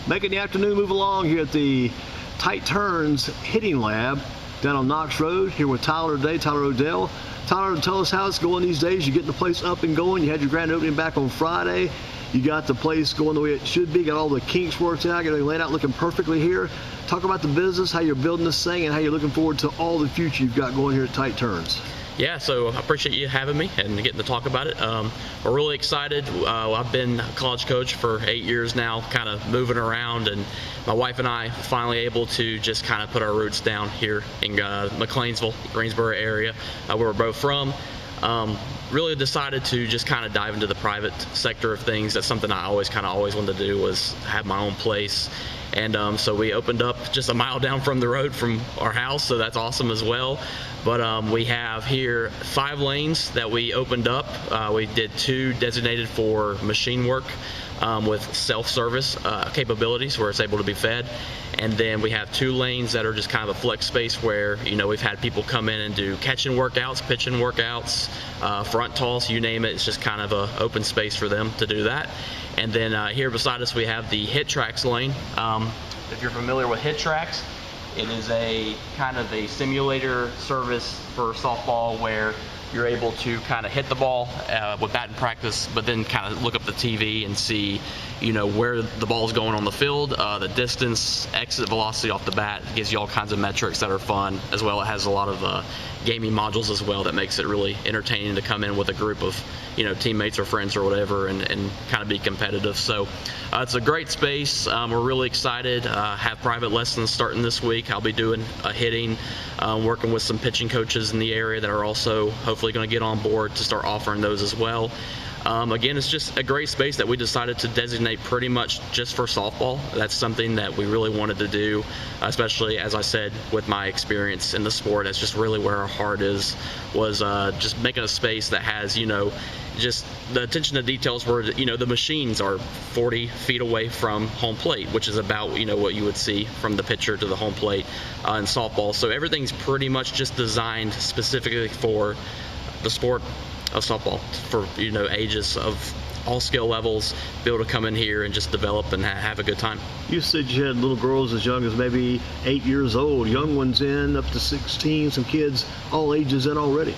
Making the afternoon move along here at the Tyte Turns Hitting Lab down on Knox Road, here with Tyler today, Tyler Odell. Tyler, tell us how it's going these days. You're getting the place up and going. You had your grand opening back on Friday. You got the place going the way it should be, got all the kinks worked out, got everything laid out looking perfectly here. Talk about the business, how you're building this thing, and how you're looking forward to all the future you've got going here at Tyte Turns. Yeah, so I appreciate you having me and getting to talk about it. We're really excited. I've been a college coach for 8 years now, kind of moving around, and my wife and I finally able to just kind of put our roots down here in McLeansville, Greensboro area, where we're both from. Really decided to just kind of dive into the private sector of things. That's something I always wanted to do, was have my own place. And so we opened up just a mile down from the road from our house, so that's awesome as well. But we have here 5 lanes that we opened up. We did 2 designated for machine work with self-service capabilities where it's able to be fed. And then we have 2 lanes that are just kind of a flex space where, you know, we've had people come in and do catching workouts, pitching workouts, front toss, you name it. It's just kind of an open space for them to do that. And then here beside us we have the Hit Tracks lane. If you're familiar with Hit Tracks, it is a kind of a simulator service for softball where you're able to kind of hit the ball with batting practice, but then kind of look up the TV and see, you know, where the ball's going on the field, the distance, exit velocity off the bat. It gives you all kinds of metrics that are fun, as well. It has a lot of gaming modules as well that makes it really entertaining to come in with a group of, you know, teammates or friends or whatever and kind of be competitive. So it's a great space. We're really excited. Have private lessons starting this week. I'll be doing hitting, working with some pitching coaches in the area that are also hopefully going to get on board to start offering those as well. Again, it's just a great space that we decided to designate pretty much just for softball. That's something that we really wanted to do, especially, as I said, with my experience in the sport. That's just really where our heart is, was just making a space that has, you know, just the attention to details where, you know, the machines are 40 feet away from home plate, which is about, you know, what you would see from the pitcher to the home plate in softball. So everything's pretty much just designed specifically for the sport of softball, for, you know, ages of all skill levels, be able to come in here and just develop and have a good time. You said you had little girls as young as maybe 8 years old, young ones in up to 16, some kids all ages in already.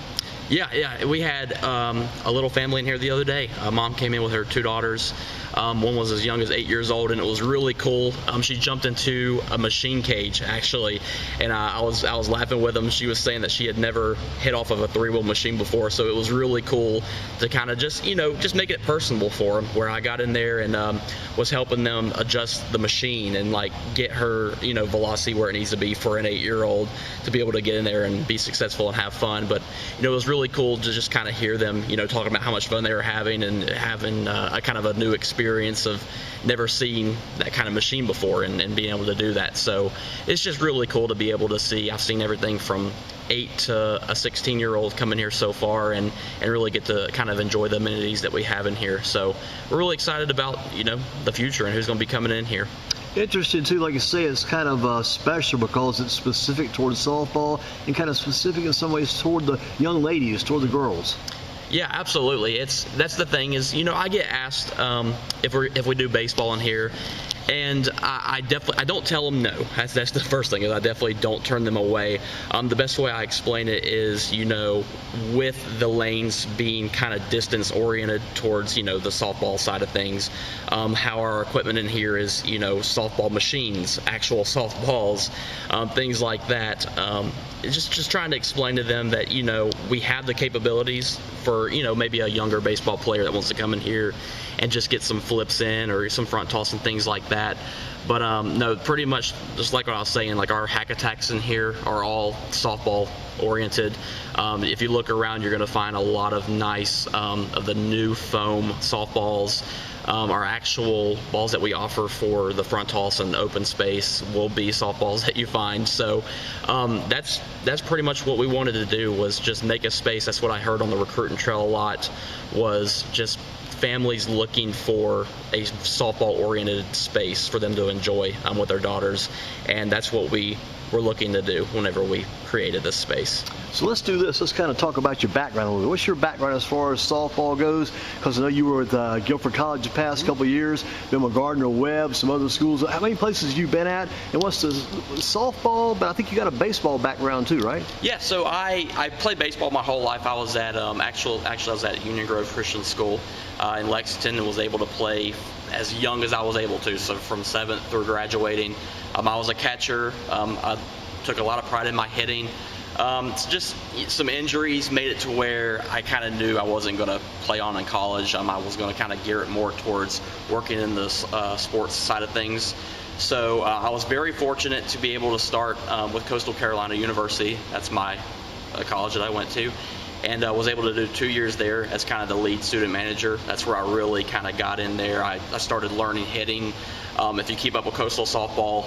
Yeah, we had a little family in here the other day. Mom came in with her 2 daughters. One was as young as 8 years old, and it was really cool. She jumped into a machine cage, actually, and I was laughing with them. She was saying that she had never hit off of a 3-wheel machine before, so it was really cool to kind of just, you know, just make it personable for them, where I got in there and was helping them adjust the machine and, like, get her, you know, velocity where it needs to be for an 8-year-old to be able to get in there and be successful and have fun. But, you know, it was really cool to just kind of hear them, you know, talking about how much fun they were having and having a kind of a new experience of never seeing that kind of machine before and being able to do that. So it's just really cool to be able to see. I've seen everything from 8 to a 16-year-old come in here so far and really get to kind of enjoy the amenities that we have in here. So we're really excited about, you know, the future and who's going to be coming in here. Interesting too, like you say, it's kind of special because it's specific towards softball and kind of specific in some ways toward the young ladies, toward the girls. Yeah, absolutely. That's the thing is, you know, I get asked if we do baseball in here, and I don't tell them no. That's the first thing, is I definitely don't turn them away. The best way I explain it is, you know, with the lanes being kind of distance oriented towards, you know, the softball side of things, how our equipment in here is, you know, softball machines, actual softballs, things like that. Just trying to explain to them that, you know, we have the capabilities for, you know, maybe a younger baseball player that wants to come in here and just get some flips in or some front toss and things like that. But no, pretty much just like what I was saying, like our hack attacks in here are all softball oriented. If you look around, you're going to find a lot of nice of the new foam softballs. Our actual balls that we offer for the front toss and the open space will be softballs that you find. So that's pretty much what we wanted to do, was just make a space. That's what I heard on the recruiting trail a lot, was just families looking for a softball oriented space for them to enjoy with their daughters, and that's what we we're looking to do whenever we created this space. So let's do this. Let's kind of talk about your background a little bit. What's your background as far as softball goes? Because I know you were with Guilford College the past couple of years, been with Gardner-Webb, some other schools. How many places have you been at? And what's the softball? But I think you got a baseball background too, right? Yeah, so I played baseball my whole life. I was at actually I was at Union Grove Christian School in Lexington, and was able to play as young as I was able to. So from 7th through graduating, I was a catcher. I took a lot of pride in my hitting. Just some injuries made it to where I kind of knew I wasn't going to play on in college. I was going to kind of gear it more towards working in the sports side of things. So I was very fortunate to be able to start with Coastal Carolina University. That's my college that I went to. And was able to do 2 years there as kind of the lead student manager. That's where I really kind of got in there. I started learning hitting. If you keep up with Coastal softball,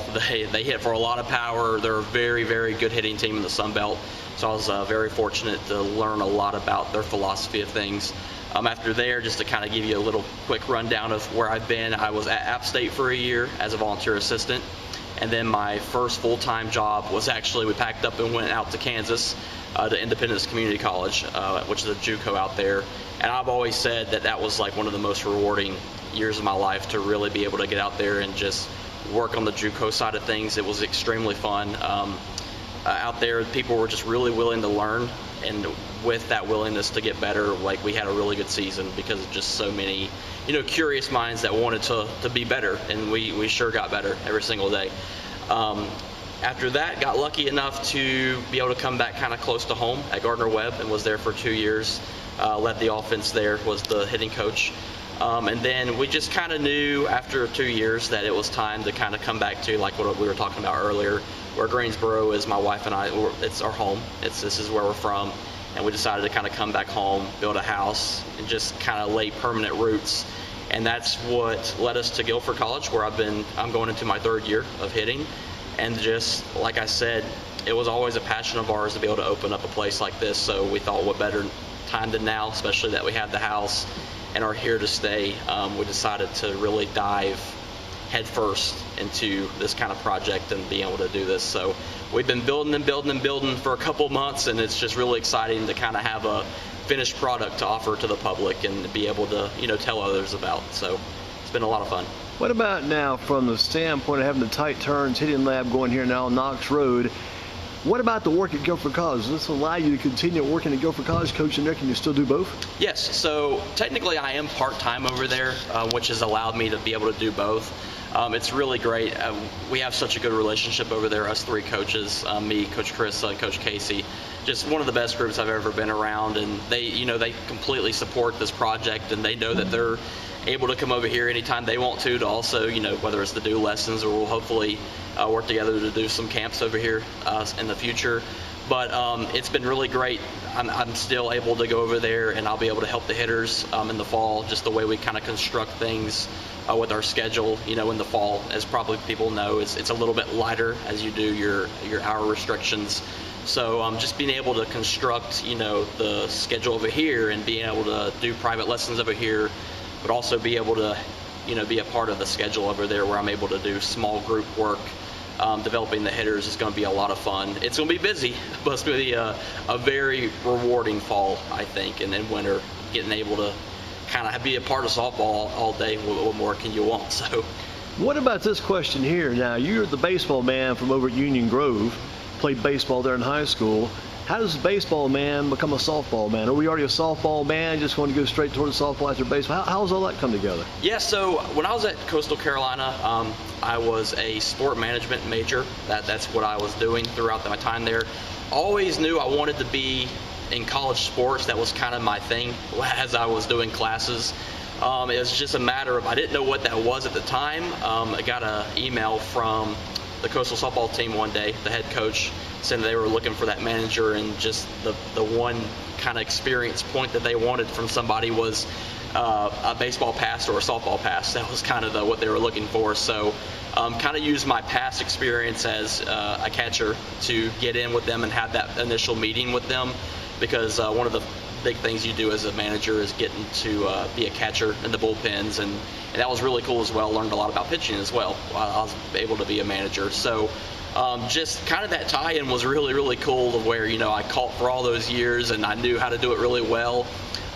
they hit for a lot of power. They're a very, very good hitting team in the Sun Belt. So I was very fortunate to learn a lot about their philosophy of things. After there, just to kind of give you a little quick rundown of where I've been, I was at App State for a year as a volunteer assistant. And then my first full-time job was actually, we packed up and went out to Kansas to Independence Community College, which is a JUCO out there. And I've always said that that was like one of the most rewarding years of my life, to really be able to get out there and just work on the JUCO side of things. It was extremely fun. Out there, people were just really willing to learn, and with that willingness to get better, like, we had a really good season because of just so many, curious minds that wanted to be better, and we sure got better every single day. After that, got lucky enough to be able to come back kind of close to home at Gardner-Webb, and was there for 2 years. Led the offense there, was the hitting coach. And then we just kind of knew after 2 years that it was time to kind of come back to, like what we were talking about earlier, where Greensboro is my wife and I, it's our home. This is where we're from. And we decided to kind of come back home, build a house, and just kind of lay permanent roots. And that's what led us to Guilford College, where I'm going into my 3rd year of hitting. And just, like I said, it was always a passion of ours to be able to open up a place like this. So we thought, what better time than now, especially that we have the house and are here to stay. We decided to really dive headfirst into this kind of project and being able to do this. So we've been building and building and building for a couple months, and it's just really exciting to kind of have a finished product to offer to the public and be able to, tell others about. So it's been a lot of fun. What about now from the standpoint of having the Tyte Turns Hitting Lab going here now on Knox Road? What about the work at Guilford College? Does this allow you to continue working at Guilford College, coaching there? Can you still do both? Yes. So technically I am part-time over there, which has allowed me to be able to do both. It's really great. We have such a good relationship over there, us 3 coaches, me, Coach Chris, and Coach Casey. Just one of the best groups I've ever been around, and they completely support this project, and they know that they're able to come over here anytime they want to also, whether it's to do lessons, or we'll hopefully work together to do some camps over here in the future. But it's been really great. I'm still able to go over there, and I'll be able to help the hitters in the fall, just the way we kind of construct things with our schedule. In the fall, as probably people know, it's a little bit lighter as you do your hour restrictions. So just being able to construct, the schedule over here, and being able to do private lessons over here, but also be able to, be a part of the schedule over there, where I'm able to do small group work. Developing the hitters is going to be a lot of fun. It's going to be busy, but it's going to be a very rewarding fall, I think, and then winter, getting able to kind of be a part of softball all day. What more can you want? So, what about this question here? Now, you're the baseball man from over at Union Grove, played baseball there in high school. How does a baseball man become a softball man? Are we already a softball man, just want to go straight toward the softball after baseball? How does all that come together? Yeah, so when I was at Coastal Carolina, I was a sport management major. That's what I was doing throughout my time there. Always knew I wanted to be in college sports. That was kind of my thing as I was doing classes. It was just a matter of, I didn't know what that was at the time. I got an email from the Coastal Softball Team one day, the head coach, saying they were looking for that manager, and just the one kind of experience point that they wanted from somebody was a baseball pass or a softball pass. That was kind of what they were looking for. So kind of used my past experience as a catcher to get in with them and have that initial meeting with them, because one of the big things you do as a manager is getting to be a catcher in the bullpens, and that was really cool as well. Learned a lot about pitching as well. I was able to be a manager. So just kind of that tie-in was really, really cool, to where, you know, I caught for all those years and I knew how to do it really well.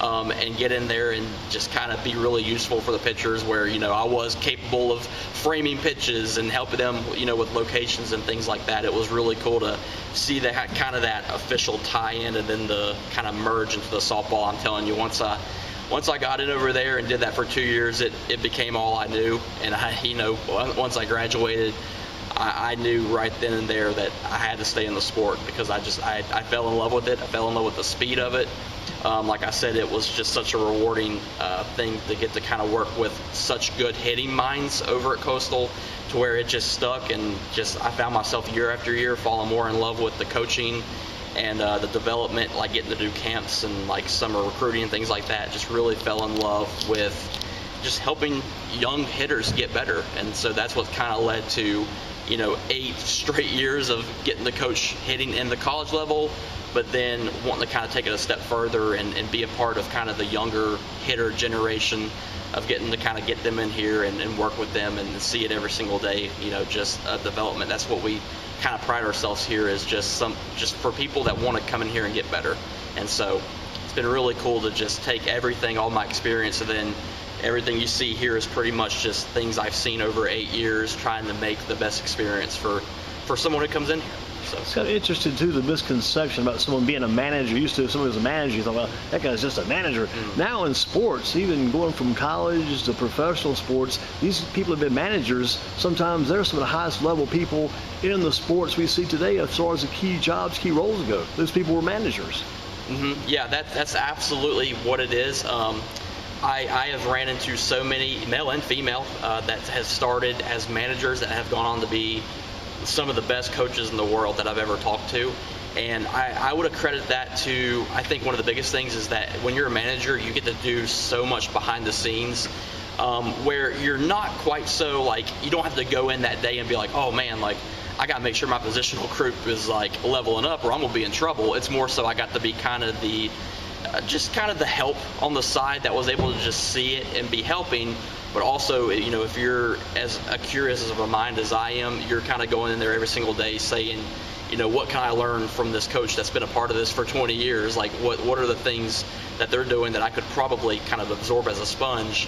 And get in there and just kind of be really useful for the pitchers, where, you know, I was capable of framing pitches and helping them, you know, with locations and things like that. It was really cool to see that kind of that official tie-in, and then the kind of merge into the softball. I'm telling you, once I got in over there and did that for 2 years, it became all I knew. And once I graduated, I knew right then and there that I had to stay in the sport, because I fell in love with it. I fell in love with the speed of it. Like I said, it was just such a rewarding thing to get to kind of work with such good hitting minds over at Coastal, to where it just stuck, and I found myself year after year falling more in love with the coaching and the development, like getting to do camps and like summer recruiting and things like that. Just really fell in love with just helping young hitters get better. And so that's what kind of led to, you know, 8 straight years of getting to coach hitting in the college level, but then wanting to kind of take it a step further and be a part of kind of the younger hitter generation, of getting to kind of get them in here and work with them and see it every single day, you know, just development. That's what we kind of pride ourselves here, is just for people that want to come in here and get better. And so it's been really cool to just take everything, all my experience, and then everything you see here is pretty much just things I've seen over 8 years, trying to make the best experience for someone who comes in here. So it's kind of interesting too, the misconception about someone being a manager. Used to, if someone was a manager, you thought, well, that guy's just a manager. Now in sports, even going from college to professional sports, these people have been managers. Sometimes they're some of the highest level people in the sports we see today, as far as the key jobs, key roles go. Those people were managers. Yeah, that's absolutely what it is. I have ran into so many, male and female, that has started as managers that have gone on to be some of the best coaches in the world that I've ever talked to. And I would accredit that to, I think one of the biggest things is that when you're a manager, you get to do so much behind the scenes, where you're not quite so, like, you don't have to go in that day and be like, oh man, like, I got to make sure my positional group is like leveling up or I'm going to be in trouble. It's more so I got to be kind of the help on the side that was able to just see it and be helping. But also, you know, if you're as curious of a mind as I am, you're kind of going in there every single day saying, you know, what can I learn from this coach that's been a part of this for 20 years? Like, what are the things that they're doing that I could probably kind of absorb as a sponge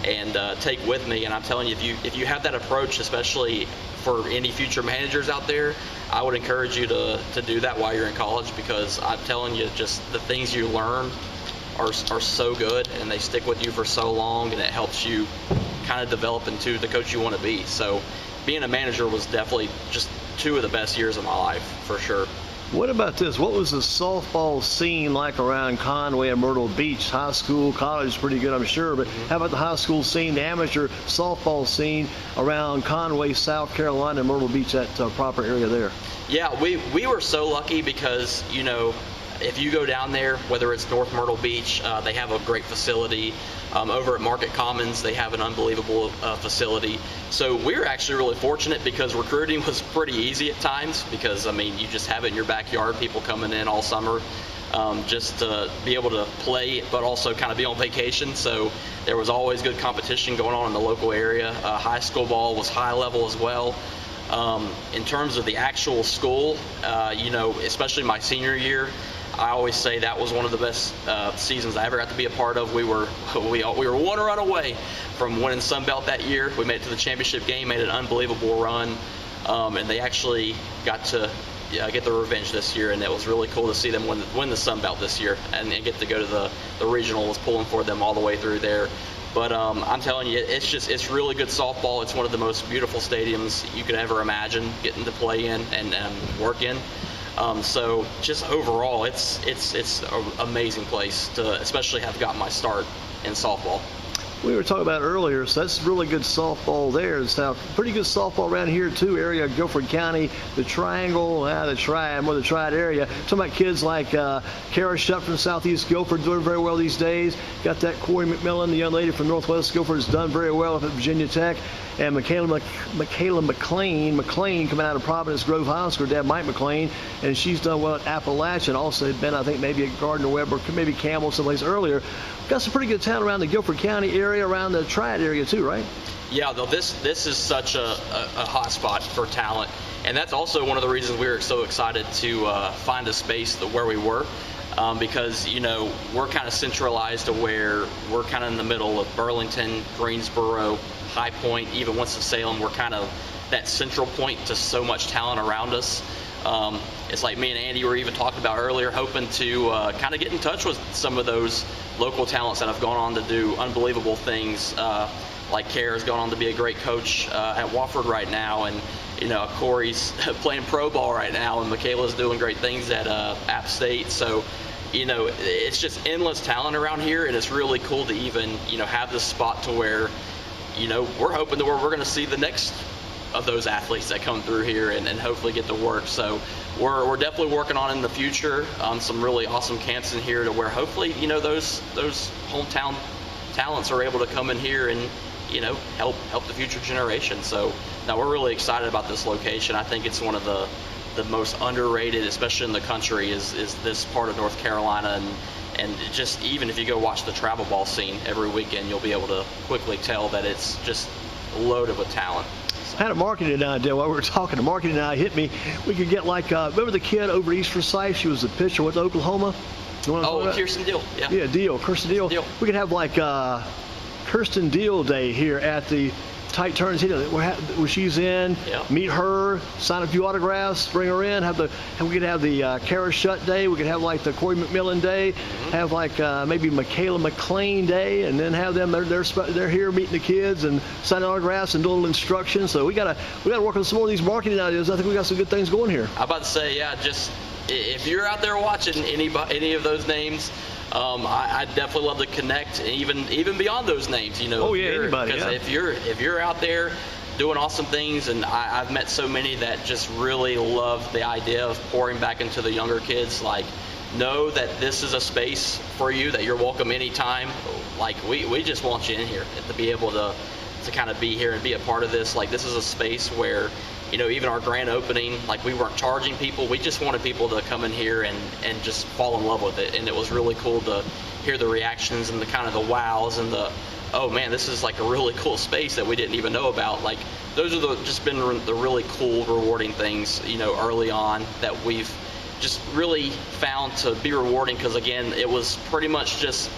and take with me? And I'm telling you, if you have that approach, especially for any future managers out there, I would encourage you to do that while you're in college, because I'm telling you, just the things you learn are so good, and they stick with you for so long, and it helps you kind of develop into the coach you want to be. So being a manager was definitely just 2 of the best years of my life, for sure. What about this? What was the softball scene like around Conway and Myrtle Beach? High school, college is pretty good, I'm sure, but how about the high school scene, the amateur softball scene around Conway, South Carolina, and Myrtle Beach, that proper area there? Yeah, we were so lucky, because, you know, if you go down there, whether it's North Myrtle Beach, they have a great facility. Over at Market Commons, they have an unbelievable facility. So we were actually really fortunate, because recruiting was pretty easy at times, because, I mean, you just have it in your backyard, people coming in all summer, just to be able to play, but also kind of be on vacation. So there was always good competition going on in the local area. High school ball was high level as well. In terms of the actual school, you know, especially my senior year, I always say that was one of the best seasons I ever got to be a part of. We were one run away from winning Sun Belt that year. We made it to the championship game, made an unbelievable run, and they actually got to get the revenge this year, and it was really cool to see them win the Sun Belt this year, and get to go to the regional. Was pulling for them all the way through there. But I'm telling you, it's really good softball. It's one of the most beautiful stadiums you could ever imagine getting to play in and work in. So just overall, it's an amazing place to especially have gotten my start in softball. We were talking about earlier, so that's really good softball there. It's now pretty good softball around here too, area of Guilford County, the Triangle, the Triad area. Talking about kids like Kara Shutt from Southeast Guilford doing very well these days. Got that Corey McMillan, the young lady from Northwest Guilford, has done very well at Virginia Tech. And Michaela McLean coming out of Providence Grove High School, Dad Mike McLean, and she's done well at Appalachian. Also been, I think, maybe at Gardner Webb or maybe Campbell someplace earlier. Got some pretty good talent around the Guilford County area, around the Triad area too, right? Yeah, though this is such a hot spot for talent, and that's also one of the reasons we were so excited to find a space where we were, because we're kind of centralized to where we're kind of in the middle of Burlington, Greensboro, High Point, even Winston-Salem. We're kind of that central point to so much talent around us. It's like me and Andy were even talking about earlier, hoping to kind of get in touch with some of those local talents that have gone on to do unbelievable things. Like Kara's gone on to be a great coach at Wofford right now, and Corey's playing pro ball right now, and Michaela's doing great things at App State. So it's just endless talent around here, and it's really cool to even have this spot to where we're hoping to where we're going to see the next of those athletes that come through here and hopefully get to work. So we're definitely working on in the future some really awesome camps in here to where hopefully those hometown talents are able to come in here and help the future generation. So now we're really excited about this location. I think it's one of the most underrated, especially in the country, is this part of North Carolina, and just even if you go watch the travel ball scene every weekend, you'll be able to quickly tell that it's just loaded with talent. I had a marketing idea while we were talking. The marketing idea hit me. We could get remember the kid over East Forsyth? She was the pitcher with Oklahoma. Kirsten Deal. Yeah, Deal. Kirsten Deal. We could have Kirsten Deal Day here at the Tyte Turns Hitting Lab, where she's in. Yeah. Meet her, sign a few autographs, bring her in. We could have the Kara Shutt Day. We could have the Corey McMillan Day. Mm-hmm. Have maybe Michaela McLean Day, and then have them. They're here meeting the kids and signing autographs and doing a little instruction. So we gotta work on some more of these marketing ideas. I think we got some good things going here. I'm about to say, just if you're out there watching any of those names, I'd definitely love to connect, even beyond those names. Anybody. Because if you're out there doing awesome things, and I've met so many that just really love the idea of pouring back into the younger kids. Know that this is a space for you, that you're welcome anytime. We just want you in here to be able to kind of be here and be a part of this. This is a space where even our grand opening, we weren't charging people. We just wanted people to come in here and just fall in love with it. And it was really cool to hear the reactions and the kind of the wows and the, oh man, this is a really cool space that we didn't even know about. Those are just been the really cool, rewarding things, early on that we've just really found to be rewarding. Because again, it was pretty much just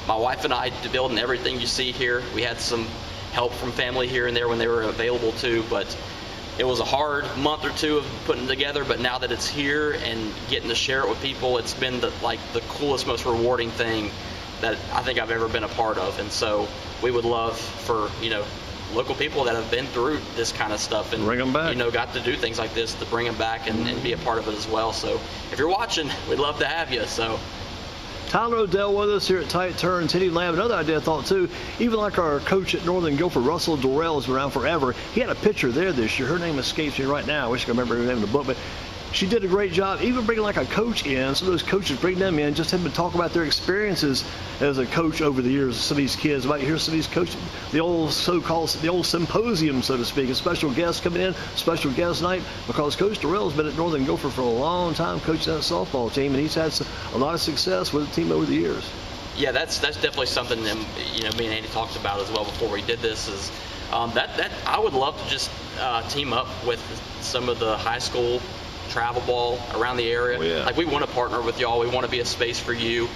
my wife and I building everything you see here. We had some help from family here and there when they were available too, but it was a hard month or two of putting it together, but now that it's here and getting to share it with people, it's been the coolest, most rewarding thing that I think I've ever been a part of. And so we would love for, local people that have been through this kind of stuff and bring them back. Got to do things like this, to bring them back and be a part of it as well. So if you're watching, we'd love to have you. So Tyler Odell with us here at Tyte Turns Hitting Lab. Another idea I thought too, even our coach at Northern Guilford, Russell Dorrell, has been around forever. He had a pitcher there this year. Her name escapes me right now. I wish I could remember her name in the book, but she did a great job, even bringing a coach in. Some of those coaches, bring them in, just have been talking about their experiences as a coach over the years. Some of these kids, about hear some of these coaches, the old symposium, so to speak, a special guest coming in, special guest night, because Coach Dorrell's been at Northern Guilford for a long time, coaching that softball team, and he's had a lot of success with the team over the years. Yeah, that's definitely something that me and Andy talked about as well before we did this. Is that I would love to just team up with some of the high school travel ball around the area. Oh, yeah. We want to partner with y'all. We want to be a space for you.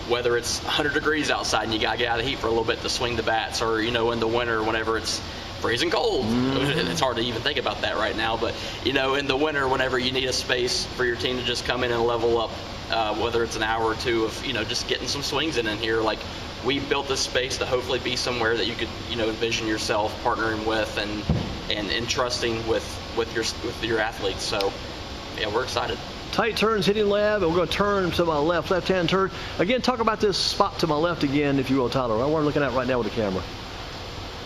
Whether it's 100 degrees outside and you gotta get out of the heat for a little bit to swing the bats, or in the winter whenever it's freezing cold. Mm-hmm. It's hard to even think about that right now, but in the winter, whenever you need a space for your team to just come in and level up, whether it's an hour or two of just getting some swings in here, we built this space to hopefully be somewhere that you could envision yourself partnering with and entrusting with your athletes. So yeah, we're excited. Tyte Turns Hitting Lab, and we're going to turn to my left-hand turn. Again, talk about this spot to my left again, if you will, Tyler. What I'm looking at right now with the camera.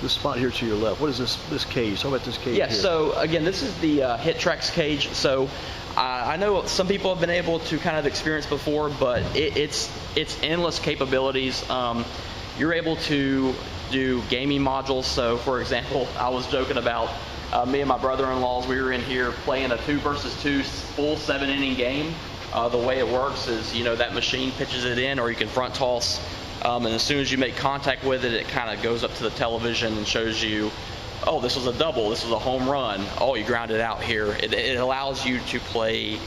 This spot here to your left. What is this cage? Talk about this cage here. So again, this is the Hit Tracks cage. So I know some people have been able to kind of experience before, but it's endless capabilities. You're able to do gaming modules. So for example, I was joking about me and my brother-in-laws, we were in here playing a 2 versus 2 full 7-inning game. The way it works is, that machine pitches it in, or you can front toss and as soon as you make contact with it, it kind of goes up to the television and shows you, oh, this was a double, this was a home run, oh, you grounded out here. It allows you to play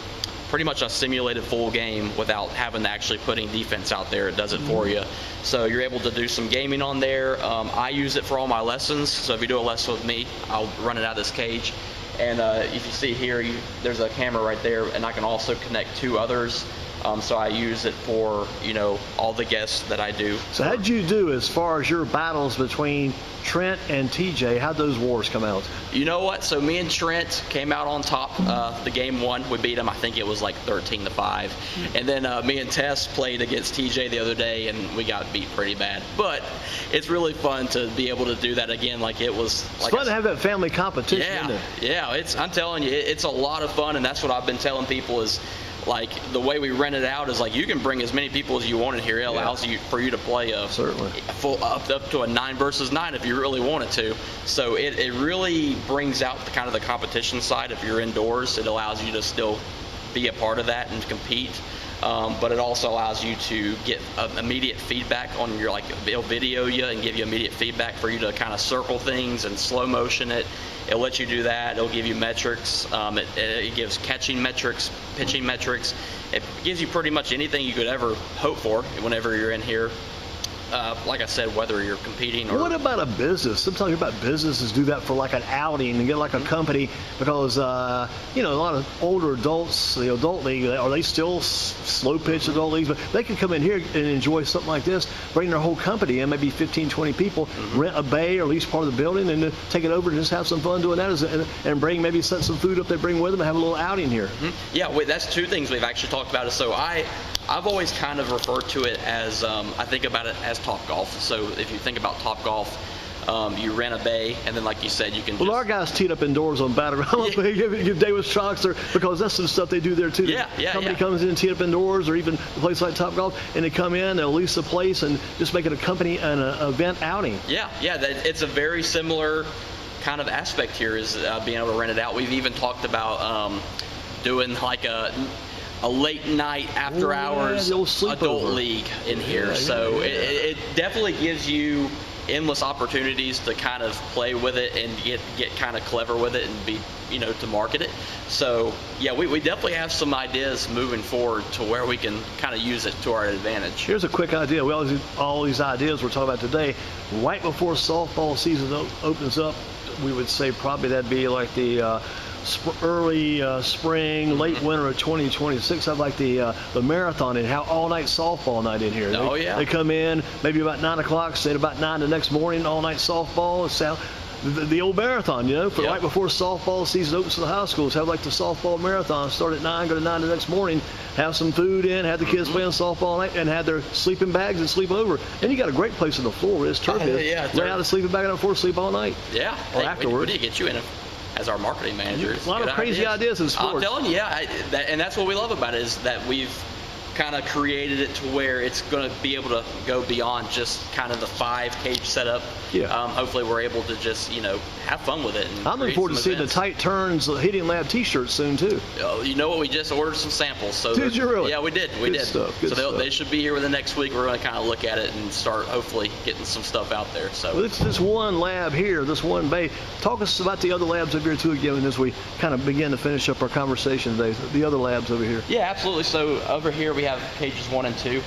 pretty much a simulated full game without having to actually putting defense out there. It does it for you. So you're able to do some gaming on there. I use it for all my lessons. So if you do a lesson with me, I'll run it out of this cage. And if you see here, there's a camera right there, and I can also connect 2 others. So I use it for, all the guests that I do. So how'd you do as far as your battles between Trent and TJ? How'd those wars come out? You know what? So me and Trent came out on top. The game 1, we beat him. I think it was like 13-5. And then me and Tess played against TJ the other day, and we got beat pretty bad. But it's really fun to be able to do that again. Like it was. It's fun to have that family competition. Yeah, isn't it? yeah. I'm telling you, it's a lot of fun, and that's what I've been telling people is. Like the way we rent it out is like you can bring as many people as you want in here. It allows you for you to play certainly full up to a 9 versus 9 if you really wanted to. So it really brings out the kind of the competition side. If you're indoors, it allows you to still be a part of that and compete. But it also allows you to get immediate feedback on your, like, it'll video you and give you immediate feedback for you to kind of circle things and slow motion it. It'll let you do that. It'll give you metrics. It gives catching metrics, pitching metrics. It gives you pretty much anything you could ever hope for whenever you're in here. Like I said, whether you're competing or... What about a business? Sometimes about businesses do that for like an outing and get like a company because, a lot of older adults, the adult league, are they still slow pitch adult leagues? But they can come in here and enjoy something like this, bring their whole company in, maybe 15, 20 people, rent a bay or at least part of the building and take it over and just have some fun doing that and bring maybe set some food up they bring with them and have a little outing here. Yeah, that's 2 things we've actually talked about. So I've always kind of referred to it as, I think about it as Top Golf. So if you think about Top Golf, you rent a bay, and then like you said, you can Well, our guys teed up indoors on battleground. Give Davis shocks there because that's some stuff they do there too. Somebody comes in and tee up indoors or even a place like Top Golf, and they come in, they'll lease a place and just make it a company and an event outing. It's a very similar kind of aspect here is being able to rent it out. We've even talked about doing like a late night after hours adult league in here. It definitely gives you endless opportunities to kind of play with it and get kind of clever with it and be, to market it. So yeah, we definitely have some ideas moving forward to where we can kind of use it to our advantage. Here's a quick idea. We always all these ideas we're talking about today, right before softball season opens up, we would say probably that'd be like the early spring, late winter of 2026. I'd like the marathon and have all night softball night in here. They come in maybe about 9 o'clock, stay at about 9 the next morning, all night softball. The old marathon, right before softball season opens to the high schools, have like the softball marathon, start at 9, go to 9 the next morning, have some food in, have the kids playing softball all night, and have their sleeping bags and sleep over. And you got a great place on the floor. It's turf is. Lay out a sleeping bag on the floor, sleep all night. Or afterwards. We need to get you in as our marketing manager. A lot of crazy ideas in sports. I'm telling you, and that's what we love about it is that we've kind of created it to where it's going to be able to go beyond just kind of the 5 cage setup. Hopefully we're able to just have fun with it. And I'm looking forward to seeing the Tyte Turns Hitting Lab t-shirts soon too. You know what? We just ordered some samples. So did you really? Yeah, we did. Good stuff. They should be here within the next week. We're going to kind of look at it and start hopefully getting some stuff out there. So well, it's this one lab here, this one bay. Talk us about the other labs over here too again as we kind of begin to finish up our conversation today. The other labs over here. Yeah, absolutely. So over here we have cages 1 and 2.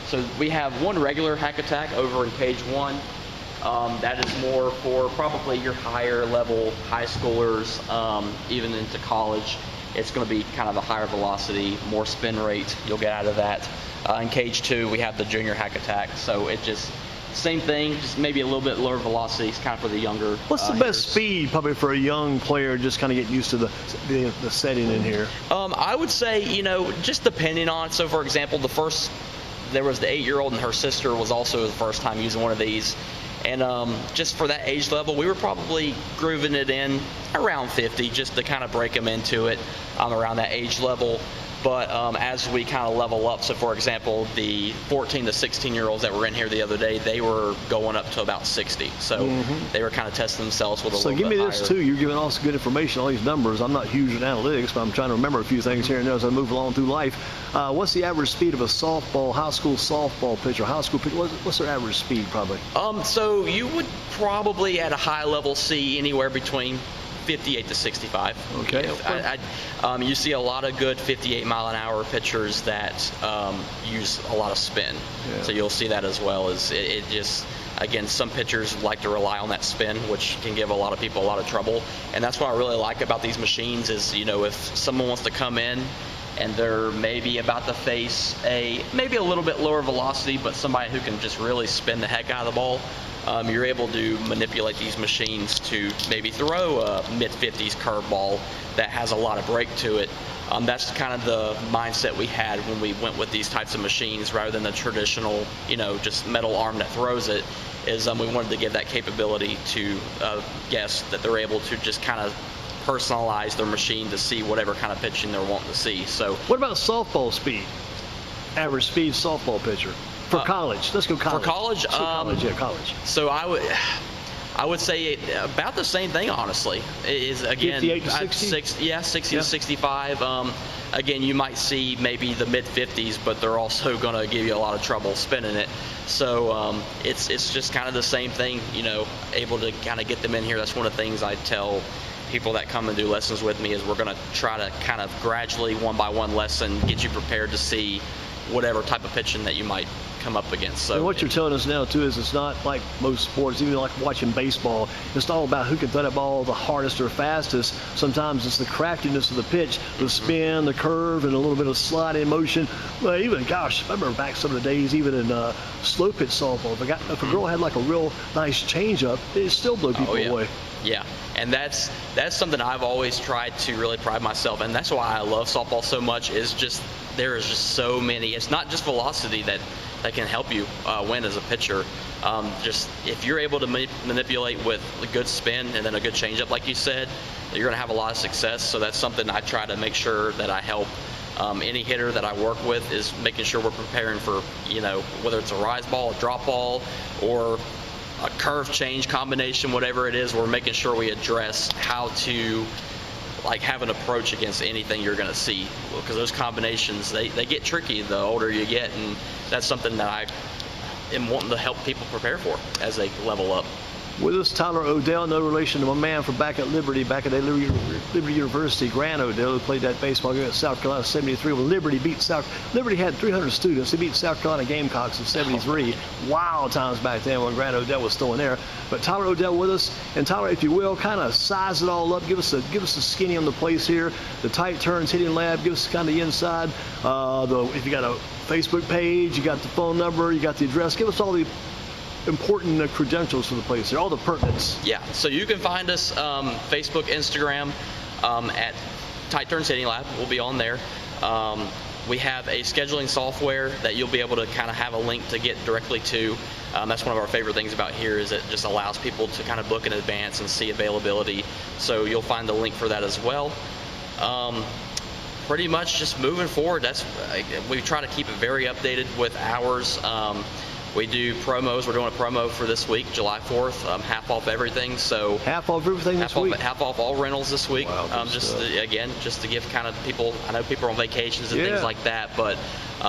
So we have one regular hack attack over in cage 1. That is more for probably your higher level high schoolers, even into college. It's going to be kind of a higher velocity, more spin rate you'll get out of that. In cage 2, we have the junior hack attack. So it just same thing, just maybe a little bit lower velocity. It's kind of for the younger. What's the best speed probably for a young player just kind of getting used to the setting in here? I would say, just depending on. So for example, there was the 8-year-old and her sister was also the first time using one of these. And just for that age level, we were probably grooving it in around 50 just to kind of break them into it around that age level. But as we kind of level up, so for example, the 14 to 16-year-olds that were in here the other day, they were going up to about 60. So they were kind of testing themselves with a little bit higher. So give me this too. You're giving us good information, all these numbers. I'm not huge in analytics, but I'm trying to remember a few things here and there as I move along through life. What's the average speed of a high school softball pitcher? High school pitcher, what's their average speed probably? So you would probably at a high level see anywhere between 58 to 65. Okay. You see a lot of good 58-mile-an-hour pitchers that use a lot of spin. Yeah. So you'll see that as well. As it just, again, some pitchers like to rely on that spin, which can give a lot of people a lot of trouble. And that's what I really like about these machines is, if someone wants to come in and they're maybe about to face maybe a little bit lower velocity, but somebody who can just really spin the heck out of the ball, you're able to manipulate these machines to maybe throw a mid-50s curveball that has a lot of break to it. That's kind of the mindset we had when we went with these types of machines rather than the traditional, just metal arm that throws it, is we wanted to give that capability to guests that they're able to just kind of personalize their machine to see whatever kind of pitching they're wanting to see. So what about softball speed? Average speed softball pitcher? For college, let's go college. For college, college. So I would say about the same thing, honestly. Is again 58 to 60? 60 to 65. Again, you might see maybe the mid-50s, but they're also going to give you a lot of trouble spinning it. So it's just kind of the same thing, able to kind of get them in here. That's one of the things I tell people that come and do lessons with me is we're going to try to kind of gradually, one by one lesson, get you prepared to see whatever type of pitching that you might come up against. So and what you're telling us now too is it's not like most sports, even like watching baseball, it's all about who can throw that ball the hardest or fastest. Sometimes it's the craftiness of the pitch, the spin, the curve, and a little bit of sliding motion. Well, even, gosh, I remember back some of the days, even in slow pitch softball, if a girl had like a real nice changeup, it still blew people away. Yeah, and that's something I've always tried to really pride myself, and that's why I love softball so much. Is just there is just so many. It's not just velocity that can help you win as a pitcher. Just if you're able to manipulate with a good spin and then a good changeup, like you said, you're going to have a lot of success. So that's something I try to make sure that I help any hitter that I work with is making sure we're preparing for, whether it's a rise ball, a drop ball, or a curve change combination, whatever it is, we're making sure we address how to have an approach against anything you're going to see, because those combinations they get tricky the older you get, and that's something that I am wanting to help people prepare for as they level up. With us, Tyler Odell, no relation to my man from back at Liberty Liberty University, Grant Odell, who played that baseball game at South Carolina 73 when Liberty beat Liberty had 300 students. They beat South Carolina Gamecocks in 73. Wild times back then when Grant Odell was still in there. But Tyler Odell with us, and Tyler, if you will, kind of size it all up. Give us a skinny on the place here. The Tyte Turns Hitting Lab. Give us kind of the inside. If you got a Facebook page, you got the phone number, you got the address. Give us all the important credentials for the place here, all the pertinence. Yeah, so you can find us Facebook, Instagram at Tyte Turns Hitting Lab. We'll be on there. We have a scheduling software that you'll be able to kind of have a link to get directly to. That's one of our favorite things about here is it just allows people to kind of book in advance and see availability. So you'll find the link for that as well. Pretty much just moving forward, we try to keep it very updated with hours. We do promos. We're doing a promo for this week, July 4th, half off everything. So half off everything this week? Half off all rentals this week. Wow, just to give kind of people, I know people are on vacations and things like that, but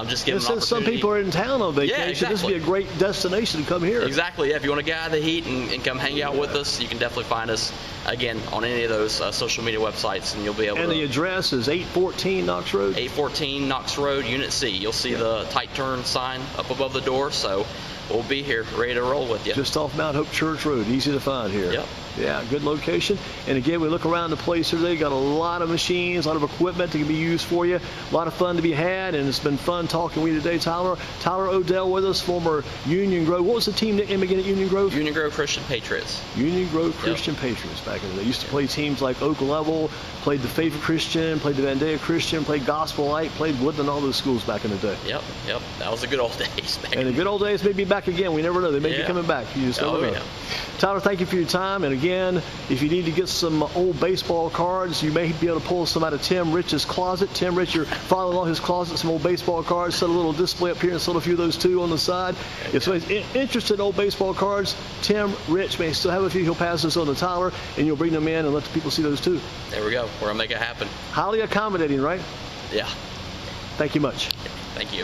just give them an opportunity. Since some people are in town on vacation, exactly. This would be a great destination to come here. Exactly, yeah. If you want to get out of the heat and come hang out with us, you can definitely find us, again, on any of those social media websites, and you'll be able to. And the address is 814 Knox Road? 814 Knox Road, Unit C. You'll see the Tyte Turn sign up above the door, so we'll be here ready to roll with you. Just off Mount Hope Church Road, easy to find here. Yep. Yeah, good location. And again, we look around the place today, got a lot of machines, a lot of equipment that can be used for you. A lot of fun to be had, and it's been fun talking with you today, Tyler. Tyler Odell with us, former Union Grove. What was the team nickname again at Union Grove? Union Grove Christian Patriots. Union Grove Christian Patriots back in the day. Used to play teams like Oak Level, played the Favorite Christian, played the Vandea Christian, played Gospel Light, played Woodland, all those schools back in the day. Yep. That was the good old days. And the good old days may be back again. We never know. They may be coming back. You just never know. Yeah. Tyler, thank you for your time. And again, if you need to get some old baseball cards, you may be able to pull some out of Tim Rich's closet. Tim Rich, you're filing along his closet some old baseball cards. Set a little display up here and sell a few of those too on the side. If somebody's interested in old baseball cards, Tim Rich may still have a few. He'll pass this on to Tyler, and you'll bring them in and let the people see those too. There we go. We're going to make it happen. Highly accommodating, right? Yeah. Thank you much.